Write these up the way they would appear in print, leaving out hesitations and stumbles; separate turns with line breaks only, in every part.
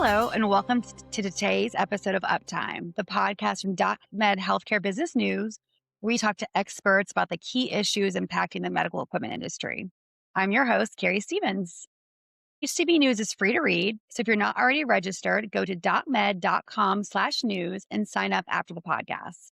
Hello, and welcome to today's episode of Uptime, the podcast from Med Healthcare Business News. We talk to experts about the key issues impacting the medical equipment industry. I'm your host, Carrie Stevens. HCB News is free to read, so if you're not already registered, go to med.com/news and sign up after the podcast.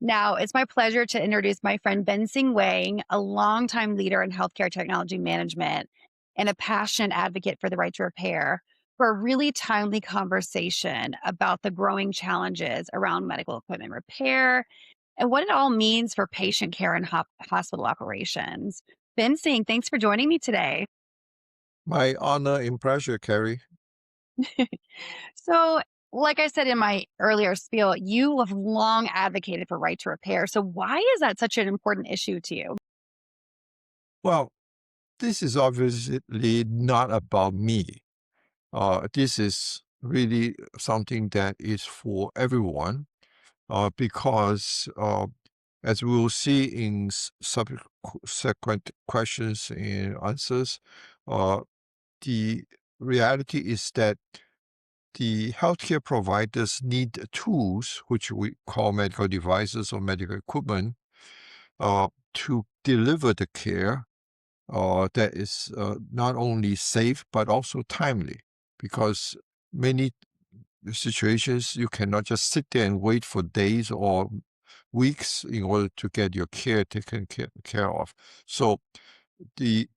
Now, it's my pleasure to introduce my friend Binseng Wang, a longtime leader in healthcare technology management and a passionate advocate for the right to repair, for a really timely conversation about the growing challenges around medical equipment repair and what it all means for patient care and hospital operations. Binseng, thanks for joining me today.
My honor and pleasure, Carrie.
So, like I said in my earlier spiel, you have long advocated for right to repair. So, why is that such an important issue to you?
Well, this is obviously not about me. This is really something that is for everyone, because as we will see in subsequent questions and answers, uh, the reality is that the healthcare providers need tools, which we call medical devices or medical equipment, to deliver the care that is not only safe but also timely, because many situations you cannot just sit there and wait for days or weeks in order to get your care taken care of. So the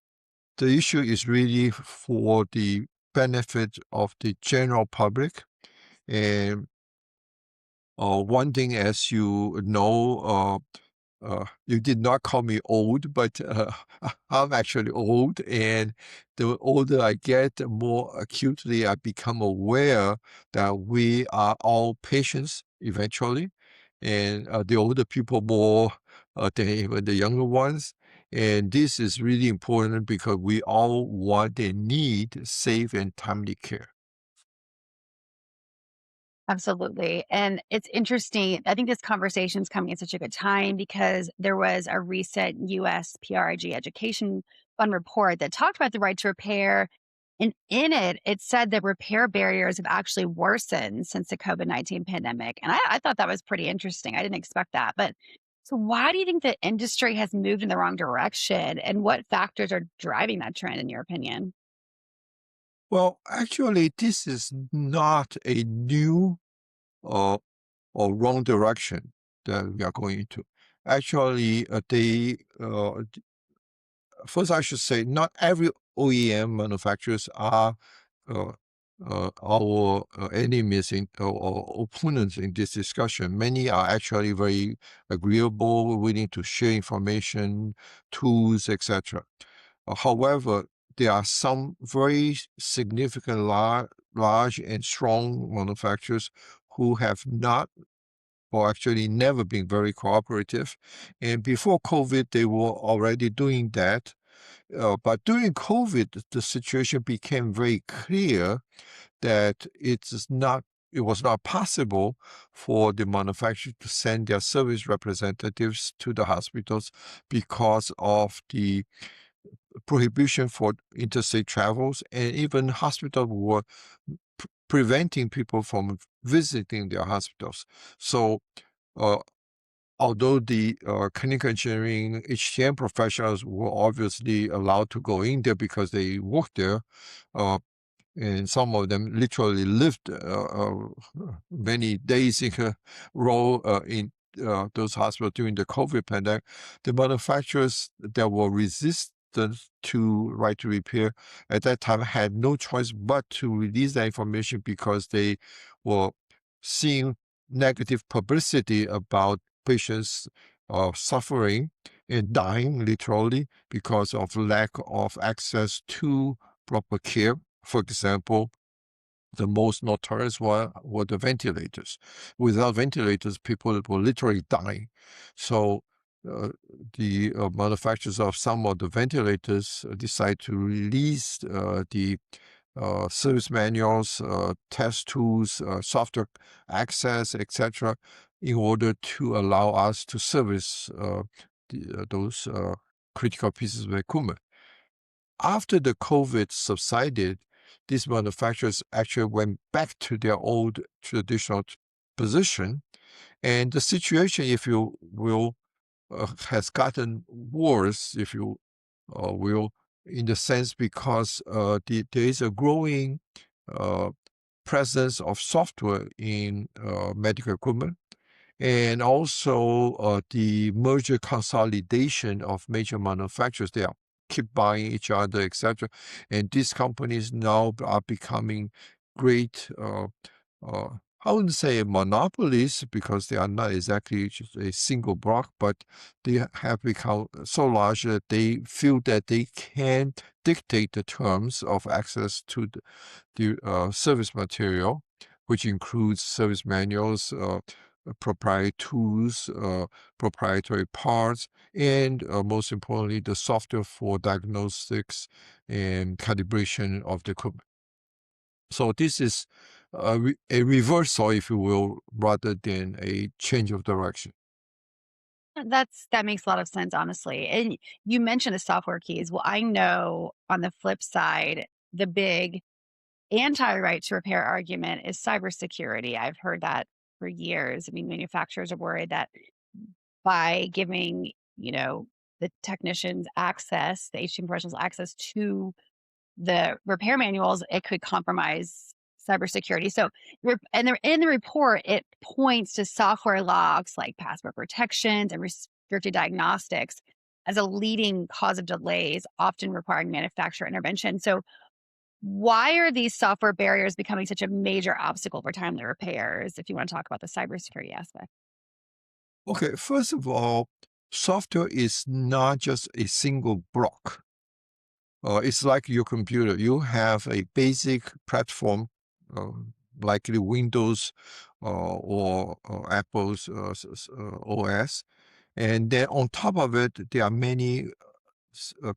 the issue is really for the benefit of the general public. And one thing, as you know, you did not call me old, but I'm actually old, and the older I get, the more acutely I become aware that we are all patients eventually, and the older people more than even the younger ones. And this is really important because we all want and need safe and timely care.
Absolutely. And it's interesting. I think this conversation is coming at such a good time because there was a recent US PRIG Education Fund report that talked about the right to repair. And in it, it said that repair barriers have actually worsened since the COVID-19 pandemic. And I thought that was pretty interesting. I didn't expect that. But so, why do you think the industry has moved in the wrong direction? And what factors are driving that trend, in your opinion?
Well, actually, this is not a new uh, or wrong direction that we are going into. Actually, first I should say, not every OEM manufacturers are uh, our enemies or opponents in this discussion. Many are actually very agreeable, willing to share information, tools, etc. However, there are some very significant, large and strong manufacturers who have not or actually never been very cooperative. And before COVID, they were already doing that. But during COVID, the situation became very clear that it was not possible for the manufacturer to send their service representatives to the hospitals because of the prohibition for interstate travels, and even hospitals were preventing people from visiting their hospitals. So, uh, although the clinical engineering HTM professionals were obviously allowed to go in there because they worked there, uh, and some of them literally lived many days in a row in those hospitals during the COVID pandemic. The manufacturers that were resistant to right to repair at that time had no choice but to release that information because they were seeing negative publicity about patients suffering and dying literally because of lack of access to proper care. For example, the most notorious one were the ventilators. Without ventilators, people were literally dying. So uh, the manufacturers of some of the ventilators decide to release the service manuals, test tools, software access, etc., in order to allow us to service those critical pieces of equipment. After the COVID subsided, these manufacturers actually went back to their old traditional position. And the situation, if you will, has gotten worse, if you will, in the sense because there is a growing uh, presence of software in medical equipment, and also the merger consolidation of major manufacturers. They are keep buying each other, etc. And these companies now are becoming great. Uh, I wouldn't say monopolies because they are not exactly just a single block, but they have become so large that they feel that they can dictate the terms of access to the service material, which includes service manuals, proprietary tools, proprietary parts, and most importantly, the software for diagnostics and calibration of the equipment. So this is a reversal, if you will, rather than a change of direction.
That makes a lot of sense, honestly. And you mentioned the software keys. Well, I know on the flip side, the big anti-right to repair argument is cybersecurity. I've heard that for years. I mean, manufacturers are worried that by giving, the technicians access, the HTM professionals access to the repair manuals, it could compromise cybersecurity. So, in the report, it points to software logs like password protections and restricted diagnostics as a leading cause of delays, often requiring manufacturer intervention. So, why are these software barriers becoming such a major obstacle for timely repairs? If you want to talk about the cybersecurity aspect.
Okay, first of all, software is not just a single block. It's like your computer. You have a basic platform, uh, likely Windows or Apple's OS. And then on top of it, there are many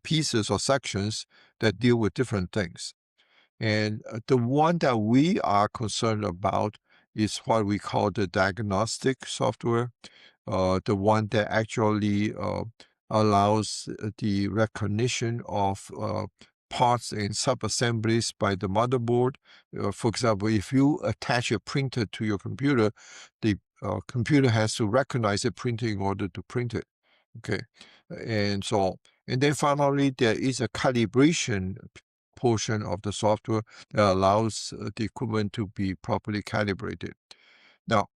pieces or sections that deal with different things. And the one that we are concerned about is what we call the diagnostic software, the one that actually allows the recognition of parts and sub-assemblies by the motherboard. For example, if you attach a printer to your computer, the computer has to recognize a printer in order to print it. Okay, and so and then finally there is a calibration portion of the software that allows the equipment to be properly calibrated. Now,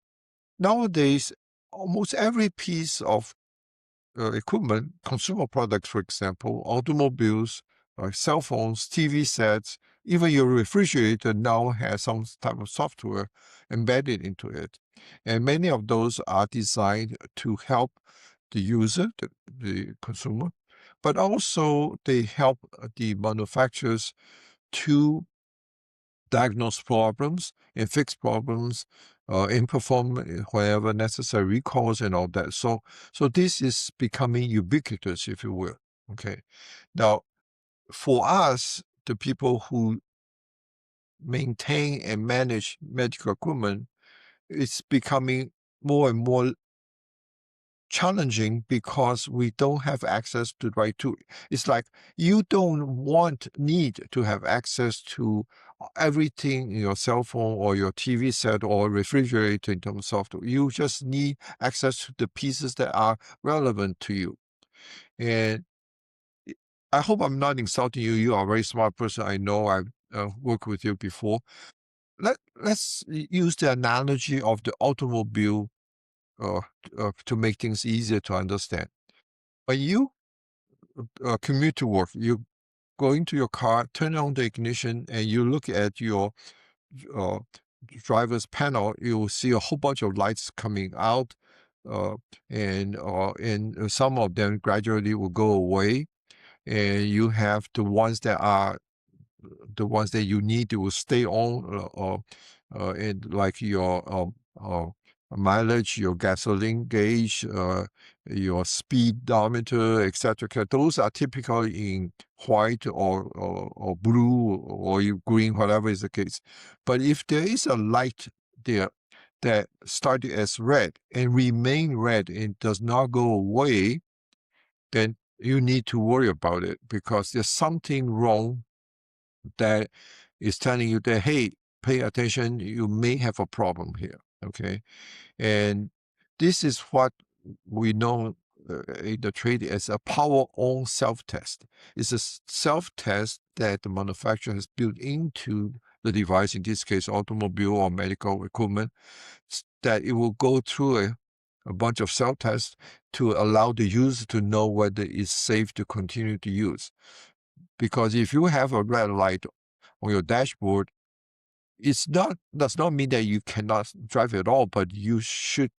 nowadays, almost every piece of equipment, consumer products, for example, automobiles, cell phones, TV sets, even your refrigerator now has some type of software embedded into it. And many of those are designed to help the user, the consumer, but also they help the manufacturers to diagnose problems and fix problems and perform whenever necessary recalls and all that. So this is becoming ubiquitous, if you will. Okay. Now, for us, the people who maintain and manage medical equipment, it's becoming more and more challenging because we don't have access to the right tool. It's like you don't need to have access to everything in your cell phone or your TV set or refrigerator in terms of software. You just need access to the pieces that are relevant to you. And I hope I'm not insulting you. You are a very smart person. I know I've worked with you before. Let's use the analogy of the automobile uh, to make things easier to understand. When you commute to work, you go into your car, turn on the ignition, and you look at your uh, driver's panel, you will see a whole bunch of lights coming out, uh, and some of them gradually will go away, and you have the ones that you need to stay on, and like your mileage, your gasoline gauge, your speedometer, etc. Those are typically in white or blue or green, whatever is the case. But if there is a light there that started as red and remain red and does not go away, then you need to worry about it because there's something wrong that is telling you that, hey, pay attention, you may have a problem here. Okay. And this is what we know in the trade as a power on self-test. It's a self-test that the manufacturer has built into the device, in this case, automobile or medical equipment, that it will go through a bunch of self-tests to allow the user to know whether it's safe to continue to use. Because if you have a red light on your dashboard, does not mean that you cannot drive at all, but you should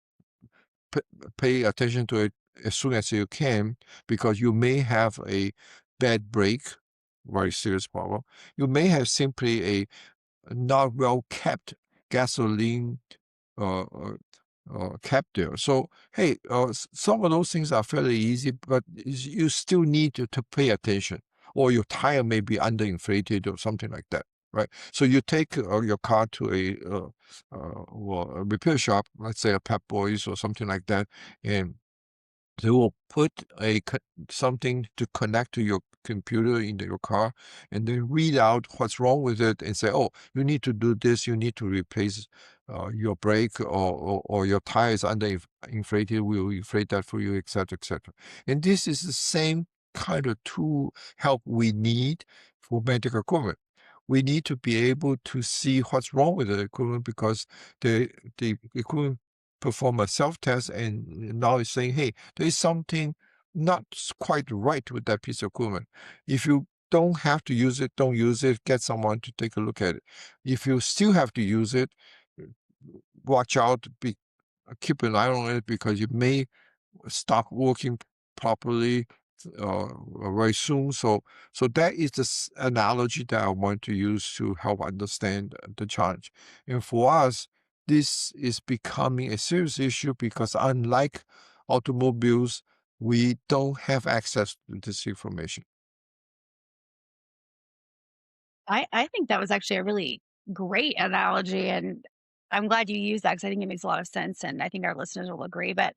pay attention to it as soon as you can, because you may have a bad brake, very serious problem. You may have simply a not well kept gasoline uh, uh, cap there. So, hey, some of those things are fairly easy, but you still need to pay attention, or your tire may be underinflated or something like that, right? So you take your car to a repair shop, let's say a Pep Boys or something like that, and they will put something to connect to your computer in your car, and then read out what's wrong with it and say, oh, you need to do this, you need to replace your brake, or your tire is inflated, we'll inflate that for you, etc., etc. And this is the same kind of tool help we need for medical equipment. We need to be able to see what's wrong with the equipment, because the equipment perform a self-test, and now it's saying, hey, there is something not quite right with that piece of equipment. If you don't have to use it, don't use it. Get someone to take a look at it. If you still have to use it, watch out, keep an eye on it, because it may stop working properly very soon. So that is the analogy that I want to use to help understand the challenge. And for us, this is becoming a serious issue, because unlike automobiles, we don't have access to this information.
I think that was actually a really great analogy, and I'm glad you used that because I think it makes a lot of sense, and I think our listeners will agree. But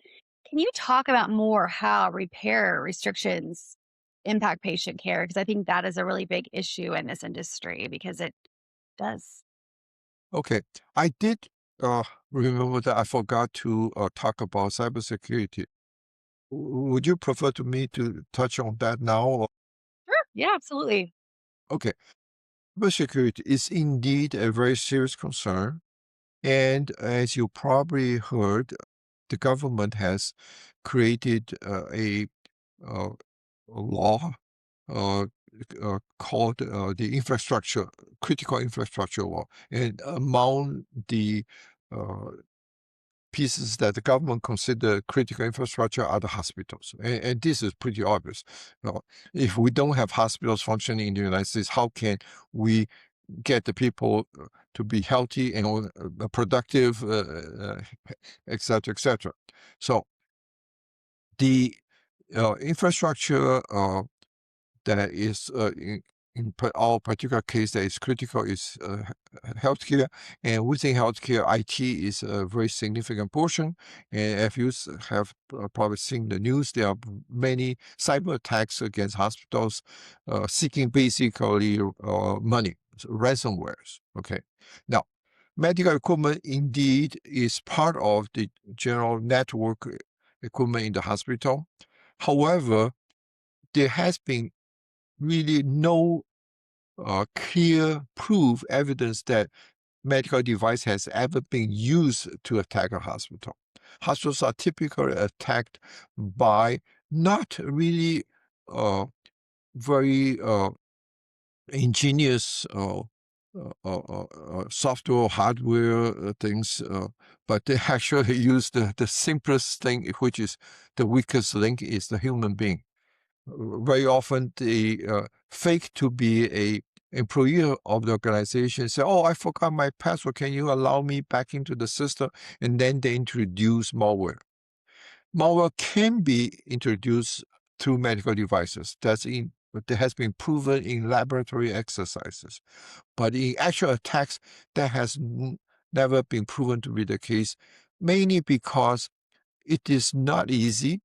can you talk about more how repair restrictions impact patient care? Because I think that is a really big issue in this industry because it does.
Okay, I did uh, remember that I forgot to talk about cybersecurity. Would you prefer to me to touch on that now?
Sure. Yeah, absolutely.
Okay. Cybersecurity is indeed a very serious concern. And as you probably heard, the government has created uh, a law uh, called the critical infrastructure law. And among the uh, pieces that the government consider critical infrastructure are the hospitals. And this is pretty obvious. If we don't have hospitals functioning in the United States, how can we get the people to be healthy and productive, et cetera, et cetera? So the infrastructure that is our particular case that is critical is healthcare, and within healthcare, IT is a very significant portion. And if you have probably seen the news, there are many cyber attacks against hospitals, seeking basically money, so ransomwares. Okay, now medical equipment indeed is part of the general network equipment in the hospital. However, there has been really no clear proof evidence that medical device has ever been used to attack a hospital. Hospitals are typically attacked by not really very ingenious software, hardware things, but they actually use the simplest thing, which is the weakest link, is the human being. Very often they fake to be a employee of the organization, say, oh, I forgot my password, can you allow me back into the system? And then they introduce malware. Malware can be introduced through medical devices. That has been proven in laboratory exercises. But in actual attacks, that has never been proven to be the case, mainly because it is not easy.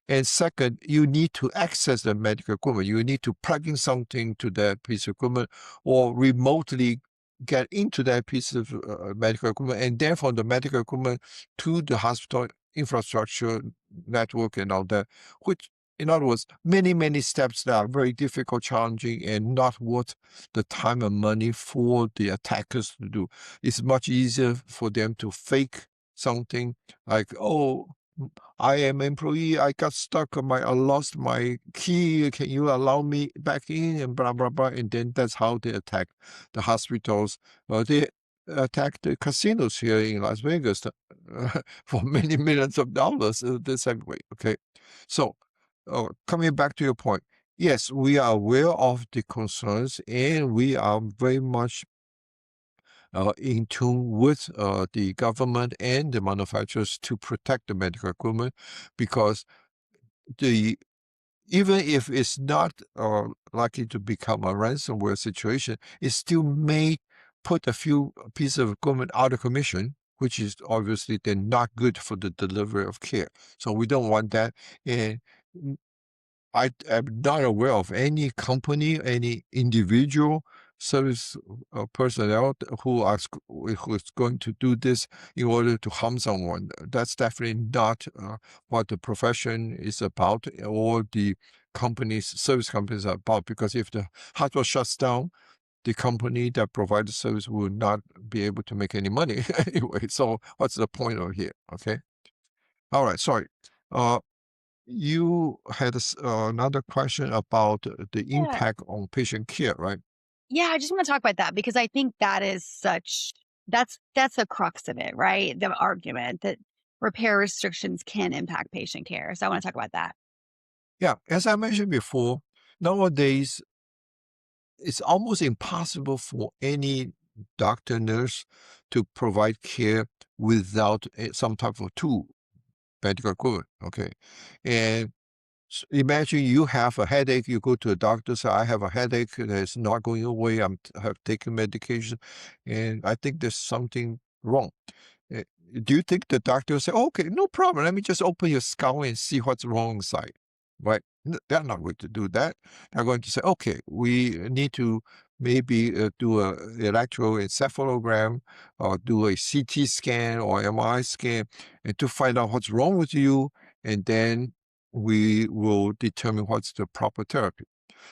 And second, you need to access the medical equipment. You need to plug in something to that piece of equipment or remotely get into that piece of medical equipment, and then from the medical equipment to the hospital infrastructure network and all that, which, in other words, many steps that are very difficult, challenging, and not worth the time and money for the attackers to do. It's much easier for them to fake something like, oh, I am employee. I got stuck. I lost my key. Can you allow me back in? And blah blah blah. And then that's how they attack the hospitals. They attack the casinos here in Las Vegas for many millions of dollars the same way. Okay, so coming back to your point, yes, we are aware of the concerns, and we are very much in tune with the government and the manufacturers to protect the medical equipment, because the even if it's not likely to become a ransomware situation, it still may put a few pieces of equipment out of commission, which is obviously then not good for the delivery of care. So we don't want that. And I am not aware of any company, any individual service personnel who is going to do this in order to harm someone. That's definitely not what the profession is about, or the service companies are about. Because if the hospital shuts down, the company that provides the service will not be able to make any money anyway. So what's the point of here? Okay. All right. Sorry. Uh, you had another question about the
Yeah.
impact on patient care, right?
Yeah, I just want to talk about that because I think that is that's the crux of it, right? The argument that repair restrictions can impact patient care. So I want to talk about that.
Yeah, as I mentioned before, nowadays it's almost impossible for any doctor, nurse to provide care without some type of tool, medical equipment. Okay, and imagine you have a headache, you go to a doctor, say, I have a headache that's not going away. Have taken medication, and I think there's something wrong. Uh, Do you think the doctor will say, okay, no problem, let me just open your skull and see what's wrong inside? Right? They're not going to do that. They're going to say, okay, we need to maybe do a electroencephalogram, or do a CT scan or MRI scan, and to find out what's wrong with you, and then we will determine what's the proper therapy.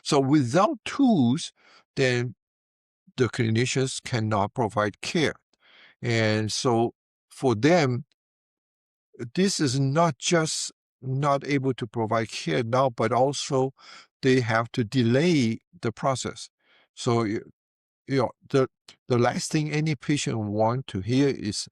So without tools, then the clinicians cannot provide care. And so for them, this is not just not able to provide care now, but also they have to delay the process. So the last thing any patient want to hear is,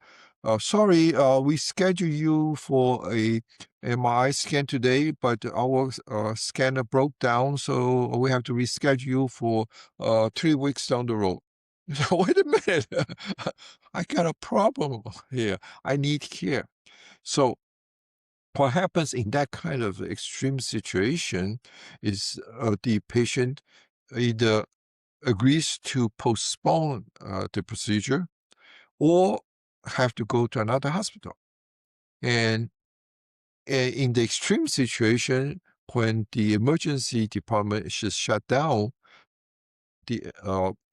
sorry, we schedule you for a MRI scan today, but our scanner broke down, so we have to reschedule you for 3 weeks down the road. So wait a minute, I got a problem here. I need care. So what happens in that kind of extreme situation is the patient either agrees to postpone the procedure or have to go to another hospital. And in the extreme situation, when the emergency department is shut down, the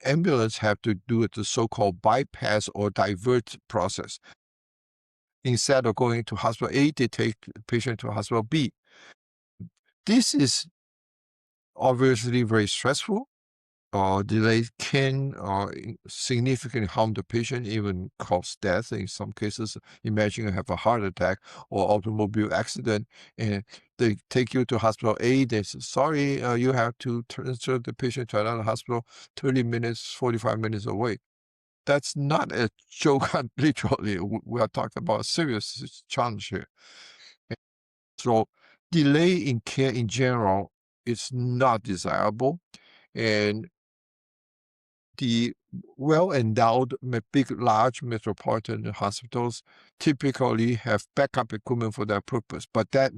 ambulance have to do the so-called bypass or divert process. Instead of going to hospital A, they take the patient to hospital B. This is obviously very stressful. Delay can significantly harm the patient, even cause death in some cases. Imagine you have a heart attack or automobile accident, and they take you to hospital A. They say, sorry, you have to transfer the patient to another hospital 30 minutes, 45 minutes away. That's not a joke, literally. We are talking about a serious challenge here. So delay in care in general is not desirable. And the well-endowed, large metropolitan hospitals typically have backup equipment for that purpose. But that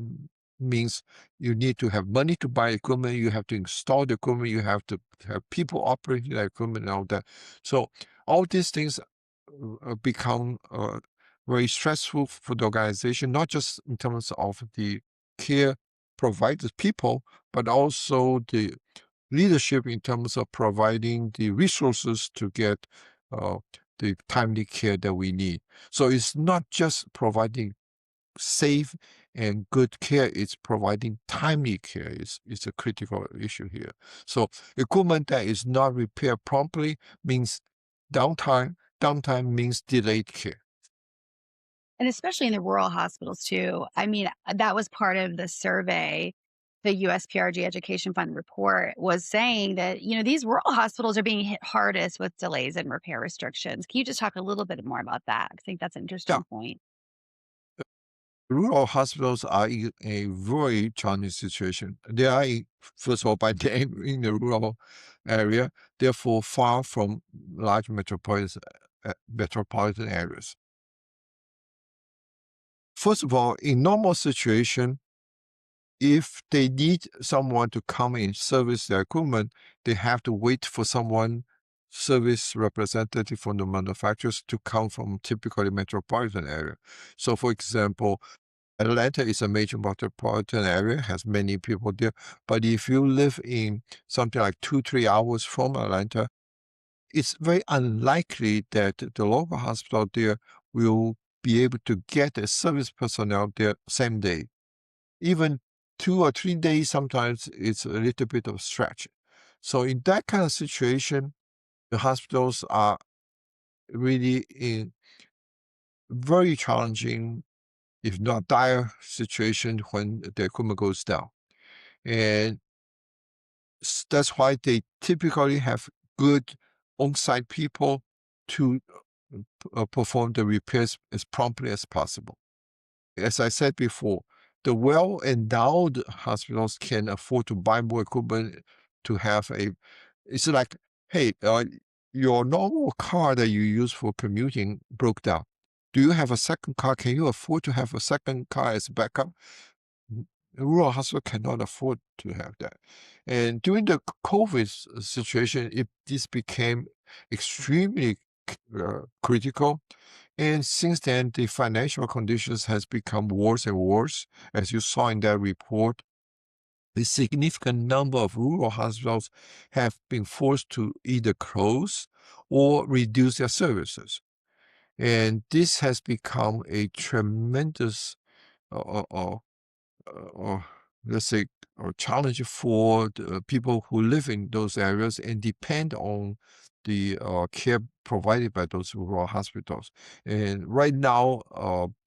means you need to have money to buy equipment, you have to install the equipment, you have to have people operating that equipment and all that. So all these things become very stressful for the organization, not just in terms of the care provide the people, but also the leadership in terms of providing the resources to get uh, the timely care that we need. So it's not just providing safe and good care, it's providing timely care is a critical issue here. So equipment that is not repaired promptly means downtime. Downtime means delayed care.
And especially in the rural hospitals too. I mean, that was part of the survey. The USPRG Education Fund report was saying that, these rural hospitals are being hit hardest with delays and repair restrictions. Can you just talk a little bit more about that? I think that's an
Yeah,
interesting point.
rural hospitals are in a very challenging situation. They are, first of all, by name in the rural area, therefore far from large metropolitan areas. First of all, in normal situation, if they need someone to come and service their equipment, they have to wait for someone, service representative from the manufacturers, to come from typically metropolitan area. So, for example, Atlanta is a major metropolitan area, has many people there. But if you live in something like 2-3 hours from Atlanta, it's very unlikely that the local hospital there will be able to get a service personnel there same day. Even 2 or 3 days, sometimes it's a little bit of stretch. So in that kind of situation, the hospitals are really in very challenging, if not dire situation when the equipment goes down. And that's why they typically have good on-site people to perform the repairs as promptly as possible. As I said before, the well-endowed hospitals can afford to buy more equipment to have a. It's like, hey, your normal car that you use for commuting broke down. Do you have a second car? Can you afford to have a second car as backup? A rural hospital cannot afford to have that. And during the COVID situation, this became extremely critical. And since then, the financial conditions has become worse and worse. As you saw in that report, a significant number of rural hospitals have been forced to either close or reduce their services. And this has become a tremendous uh, uh, or let's say, or challenge for the people who live in those areas and depend on the care provided by those rural hospitals. And right now,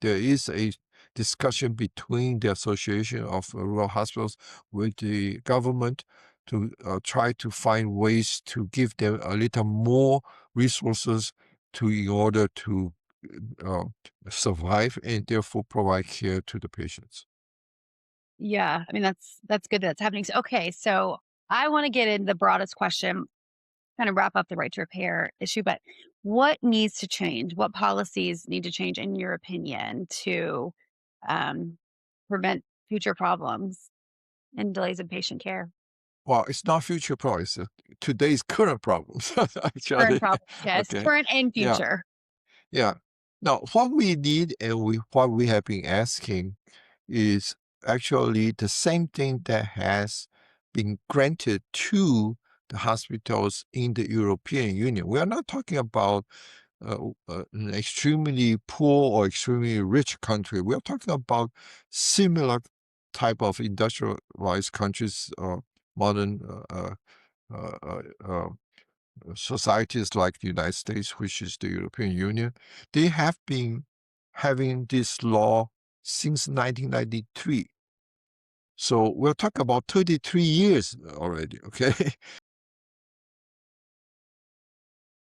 there is a discussion between the Association of Rural Hospitals with the government to try to find ways to give them a little more resources to in order to uh, survive and therefore provide care to the patients.
Yeah, I mean that's good that's happening. So, okay, so I want to get in the broadest question, kind of wrap up the right to repair issue, but what needs to change? What policies need to change, in your opinion, to um, prevent future problems and delays in patient care?
Well, it's not future problems, today's current problems,
Current
actually.
problems, yes,
Okay.
current and
Yeah,
future.
yeah. Now, what we need and what we have been asking is actually the same thing that has been granted to the hospitals in the European Union. We are not talking about an extremely poor or extremely rich country. We are talking about similar type of industrialized countries, modern uh, uh, uh, societies like the United States, which is the European Union. They have been having this law since 1993. So we're talking about 33 years already, okay?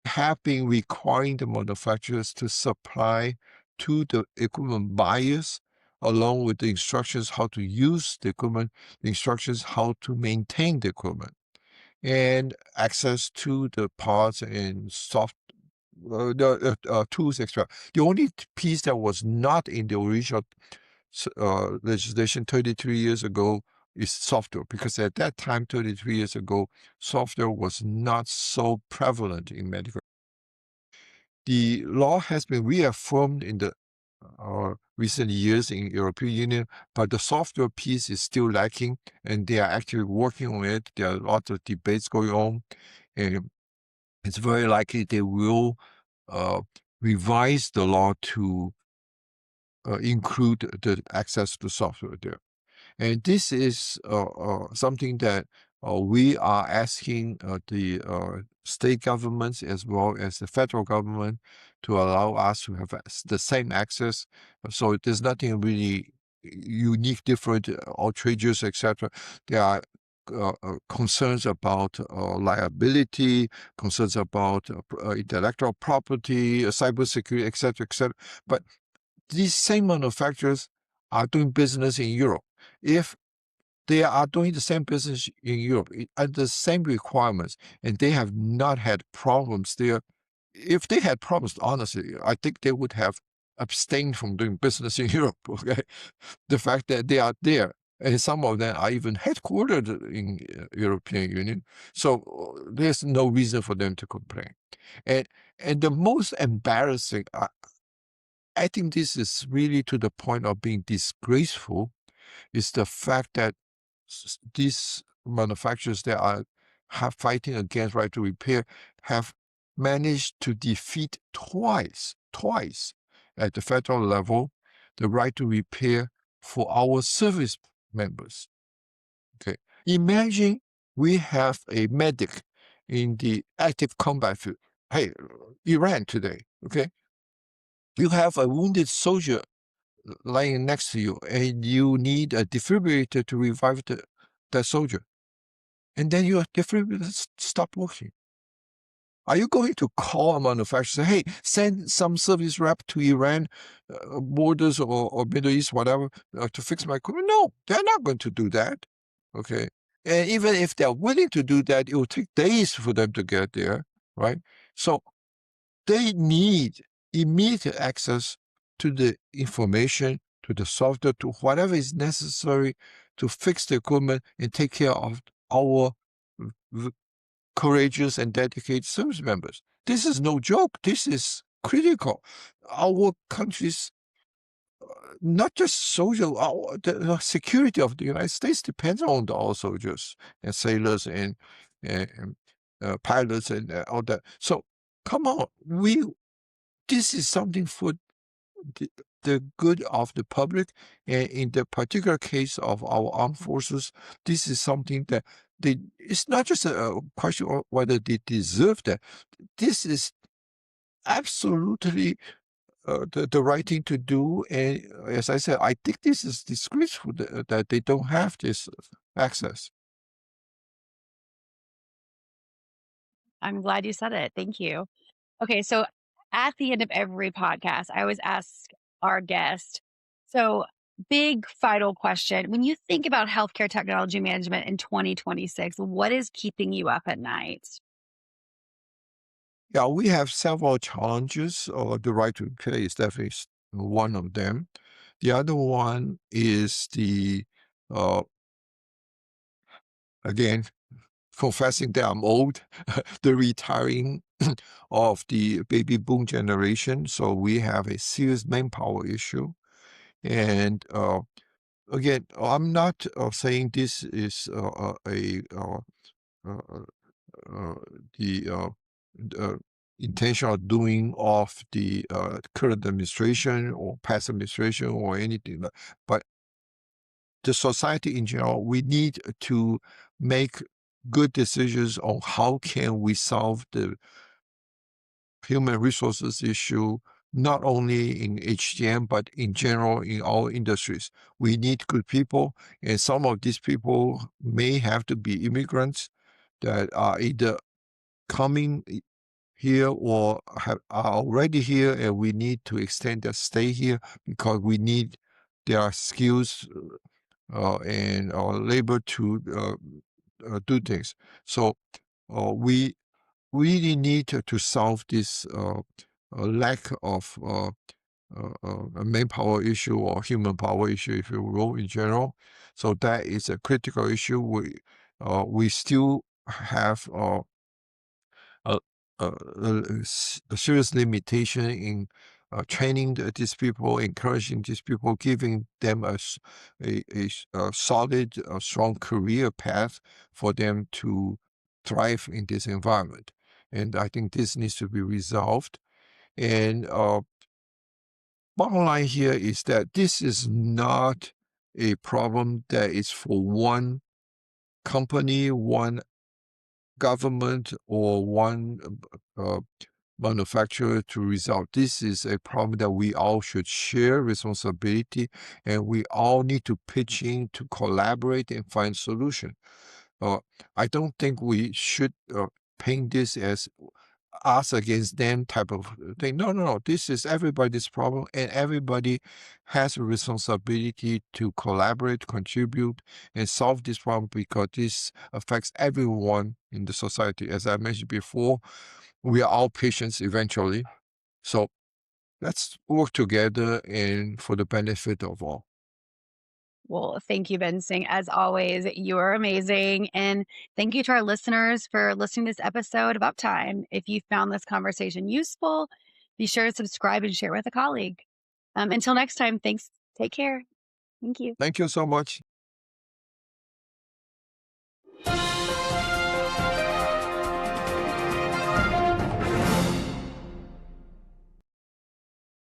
Have been requiring the manufacturers to supply to the equipment buyers, along with the instructions how to use the equipment, the instructions how to maintain the equipment, and access to the parts and the tools, etc. The only piece that was not in the original legislation 33 years ago is software, because at that time, 33 years ago, software was not so prevalent in medical. The law has been reaffirmed in the recent years in European Union, but the software piece is still lacking, and they are actually working on it. There are lots of debates going on, and it's very likely they will uh, revise the law to include the access to software there. And this is something that we are asking the state governments as well as the federal government to allow us to have the same access. So there's nothing really unique, different, outrageous, etc. There are concerns about liability, concerns about intellectual property, cybersecurity, etc., etc. But these same manufacturers are doing business in Europe. If they are doing the same business in Europe under the same requirements, and they have not had problems there. If they had problems, honestly, I think they would have abstained from doing business in Europe. Okay, the fact that they are there, and some of them are even headquartered in European Union, so there's no reason for them to complain. And and the most embarrassing, I think this is really to the point of being disgraceful, is the fact that these manufacturers that are fighting against right to repair have managed to defeat twice at the federal level, the right to repair for our service members. Okay, imagine we have a medic in the active combat field. Hey, Iran today. Okay, you have a wounded soldier lying next to you, and you need a defibrillator to revive the soldier. And then your defibrillator stop working. Are you going to call a manufacturer, say, hey, send some service rep to Iran borders or Middle East, whatever, to fix my equipment? No, they're not going to do that. Okay. And even if they're willing to do that, it will take days for them to get there, right? So they need immediate access to the information, to the software, to whatever is necessary to fix the equipment and take care of our courageous and dedicated service members. This is no joke. This is critical. Our country's not just soldiers, the security of the United States depends on our soldiers and sailors and pilots and all that. So come on, this is something for the good of the public, and in the particular case of our armed forces, this is something that it's not just a question of whether they deserve that. This is absolutely the right thing to do, and as I said, I think this is disgraceful that they don't have this access.
I'm glad you said it. Thank you. Okay, so at the end of every podcast, I always ask our guest, so big final question. When you think about healthcare technology management in 2026, what is keeping you up at night?
Yeah, we have several challenges. The right to pay is definitely one of them. The other one is again, confessing that I'm old, the retiring of the baby boom generation. So we have a serious manpower issue. And again, I'm not saying this is uh, uh, the intention of doing of the current administration or past administration or anything, but the society in general, we need to make good decisions on how can we solve the human resources issue, not only in HCM, but in general in all industries. We need good people, and some of these people may have to be immigrants that are either coming here or are already here, and we need to extend their stay here because we need their skills and labor to do things. So we really need to solve this lack of manpower issue or human power issue, if you will, in general. So that is a critical issue. We still have a, a serious limitation in training these people, encouraging these people, giving them a solid, strong career path for them to thrive in this environment. And I think this needs to be resolved. And bottom line here is that this is not a problem that is for one company, one government, or one uh, manufacturer to resolve. This is a problem that we all should share responsibility, and we all need to pitch in to collaborate and find solution. Uh, I don't think we should paint this as us against them type of thing. No, no, no. This is everybody's problem, and everybody has a responsibility to collaborate, contribute, and solve this problem because this affects everyone in the society. As I mentioned before, we are all patients eventually. So let's work together and for the benefit of all.
Well, thank you, Binseng. As always, you are amazing. And thank you to our listeners for listening to this episode of Uptime. If you found this conversation useful, be sure to subscribe and share with a colleague. Until next time, thanks. Take care. Thank you.
Thank you so much.